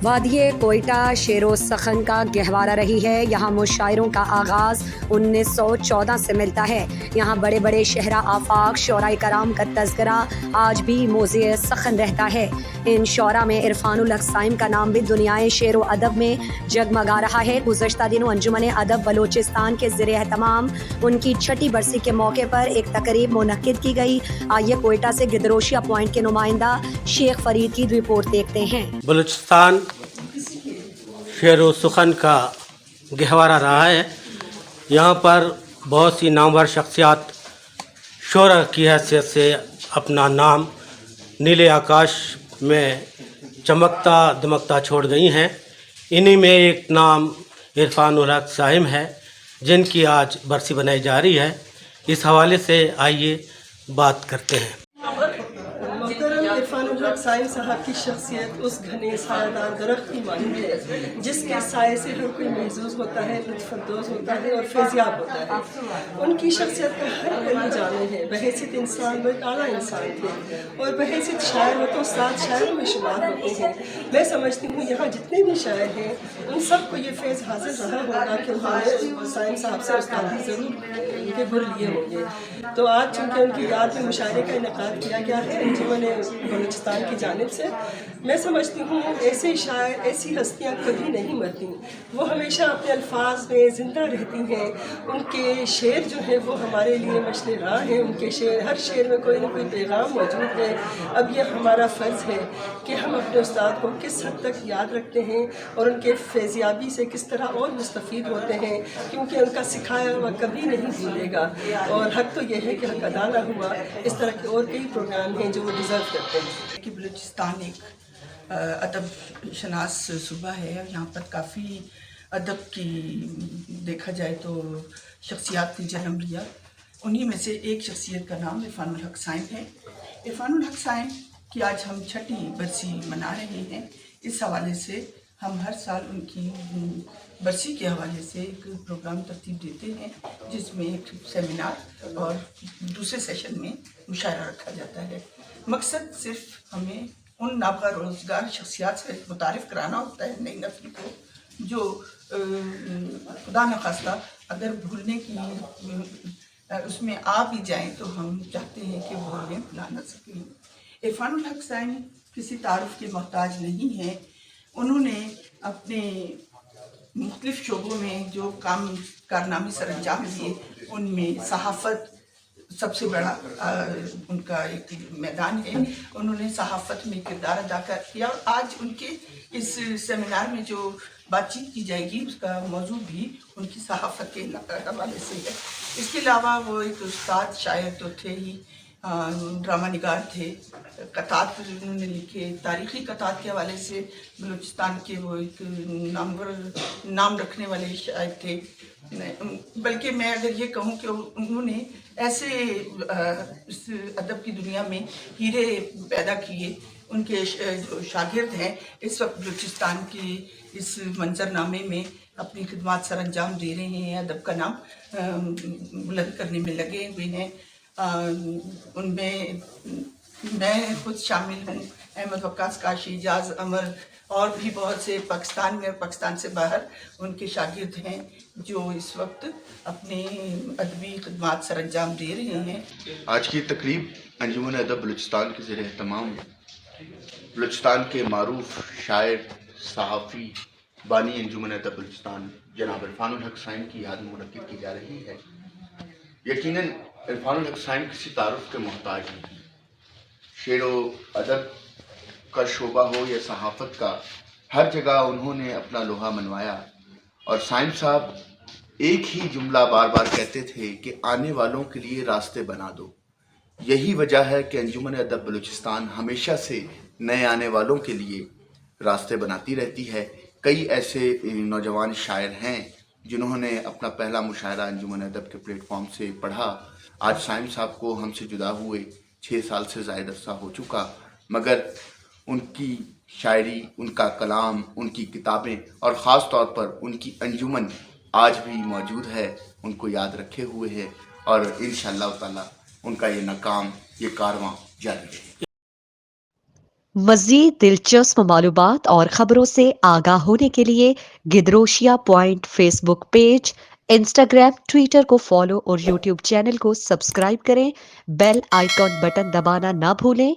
वादिये कोयटा शेरो सखन का गहवारा रही है। यहाँ मुशायरों का आगाज़ 1914 से मिलता है। यहाँ बड़े बड़े शहरा आफाक शौराए कराम का तज़किरा आज भी मौज़े सखन रहता है। इन शौरा में इरफानुल हक साइम का नाम भी दुनियाए शेर व अदब में जगमगा रहा है। गुज़श्ता दिनों अंजुमन अदब बलोचिस्तान के ज़ेर एहतमाम उनकी छठी बरसी के मौके पर एक तकरीब मुनक्किद की गई। आइए कोयटा से गिदरोशिया पॉइंट के नुमाइंदा शेख फरीद की रिपोर्ट देखते हैं। बलूचिस्तान शेर व सुखन का गहवारा रहा है। यहाँ पर बहुत सी नामवर शख्सियात शोहरत की हैसियत से अपना नाम नीले आकाश में चमकता दमकता छोड़ गई हैं। इन्हीं में एक नाम इरफानुल हक साइम है, जिनकी आज बरसी बनाई जा रही है। इस हवाले से आइए बात करते हैं। इरफानुल हक साइम साहब की शख्सियत उस घने सायादार दरख्त की मानी है जिसके साए से हर कोई महसूस होता है, लुत्फ़अंदोज़ होता है और फैज़याब होता है। उनकी शख्सियत का हर पहलू जाने है। बहैसियत इंसान वो एक आला इंसान थे और बहैसियत शायर वो तो 7 शायरों में शुमार होते हैं। मैं समझती हूँ यहाँ जितने भी शायर हैं उन सबको ये फैज़ हासिल रहा होगा कि उन्होंने साइम साहब से उस्तादी ज़रूर उनके गुर लिए होंगे। तो आज चूँकि उनकी याद में मुशायरे का इनेकाद किया गया है अंजुमन बलूचिस्तान की जानिब से, मैं समझती हूँ ऐसे शायर, ऐसी हस्तियाँ कभी नहीं मरती। वो हमेशा अपने अल्फाज में ज़िंदा रहती हैं। उनके शेर जो है वो हमारे लिए मशले राह हैं। उनके शेर, हर शेर में कोई ना कोई पैगाम मौजूद है। अब यह हमारा फ़र्ज़ है कि हम अपने उस्ताद को किस हद तक याद रखते हैं और उनके फैज़याबी से किस तरह और मुस्तफ़ीद होते हैं, क्योंकि उनका सिखाया हुआ कभी नहीं भूलेगा। और हक़ तो यह है कि हक़ अदा ना हुआ। इस तरह के और कई प्रोग्राम हैं जो वो डिज़र्व करते हैं। कि बलूचिस्तान एक अदब शनास सूबा है और यहाँ पर काफ़ी अदब की देखा जाए तो शख्सियात ने जन्म लिया। उन्हीं में से एक शख्सियत का नाम इरफानुल हक साइम है। इरफानुल हक साइम की आज हम छठी बरसी मना रहे हैं। इस हवाले से हम हर साल उनकी बरसी के हवाले से एक प्रोग्राम तरतीब देते हैं, जिसमें एक सेमिनार और दूसरे सेशन में मुशायरा रखा जाता है। मकसद सिर्फ हमें उन नाबगा रोज़गार शख्सियात से मुतारिफ़ कराना होता है नई नस्ल को, जो खुदा न खास्ता अगर भूलने की उसमें आ भी जाएं तो हम चाहते हैं कि वो हमें भुला न सकें। इरफानुल हक साइम किसी तारुफ के मोहताज नहीं हैं। उन्होंने अपने मुख्तलिफ़ शोबों में जो कारनामे सर अंजाम दिए, उनमें सहाफ़त सबसे बड़ा उनका एक मैदान है। उन्होंने सहाफ़त में किरदार अदा किया और आज उनके इस सेमिनार में जो बातचीत की जाएगी उसका मौजू भी उनकी सहाफ़त के हवाले से है। इसके अलावा वो एक उस्ताद शायर तो थे ही, ड्रामा निगार थे। कतात उन्होंने लिखे, तारीख़ी कतात के हवाले से बलूचिस्तान के वो एक नाम रखने वाले शायर थे। बल्कि मैं अगर ये कहूँ कि उन्होंने ऐसे इस अदब की दुनिया में हीरे पैदा किए। उनके जो शागिर्द हैं इस वक्त बलूचिस्तान के इस मंजरनामे में अपनी खिदमत सर अंजाम दे रहे हैं, अदब का नाम बुलंद करने में लगे हुए हैं। उनमें मैं खुद शामिल हूँ, अहमद वक्कास काशी, एजाज अमर और भी बहुत से पाकिस्तान में और पाकिस्तान से बाहर उनके शागिर्द हैं जो इस वक्त अपने अदबी खिदमत सर अंजाम दे रहे हैं। आज की तकरीब अंजुमन अदब बलूचिस्तान के ज़ेर एहतमाम बलूचिस्तान के मारूफ शायर, सहाफ़ी, बानी अंजुमन अदब बलूचिस्तान जनाब इरफानुल हक साइम की याद में मुनक्किद की जा रही है। यकीनन इरफानुल हक साइम किसी तारुफ के मोहताज नहीं। शेरो अदब का शोबा हो या सहाफ़त का, हर जगह उन्होंने अपना लोहा मनवाया। और साइम साहब एक ही जुमला बार बार कहते थे कि आने वालों के लिए रास्ते बना दो। यही वजह है कि अंजुमन अदब बलूचिस्तान हमेशा से नए आने वालों के लिए रास्ते बनाती रहती है। कई ऐसे नौजवान शायर हैं जिन्होंने अपना पहला मुशायरा अंजुमन अदब के प्लेटफॉर्म से पढ़ा। आज साइम साहब को हमसे जुदा हुए 6 साल से ज़ायद अरसा हो चुका, मगर उनकी शायरी, उनका कलाम, उनकी किताबें और ख़ास तौर पर उनकी अंजुमन आज भी मौजूद है, उनको याद रखे हुए है। और इंशाअल्लाह ताला उनका ये नाकाम, ये कारवां जारी रहे। मज़ीद दिलचस्प मालूमात और ख़बरों से आगाह होने के लिए Gidroshia point Facebook page, Instagram, Twitter को फॉलो और यूट्यूब चैनल को सब्सक्राइब करें। बेल आइकॉन बटन दबाना ना भूलें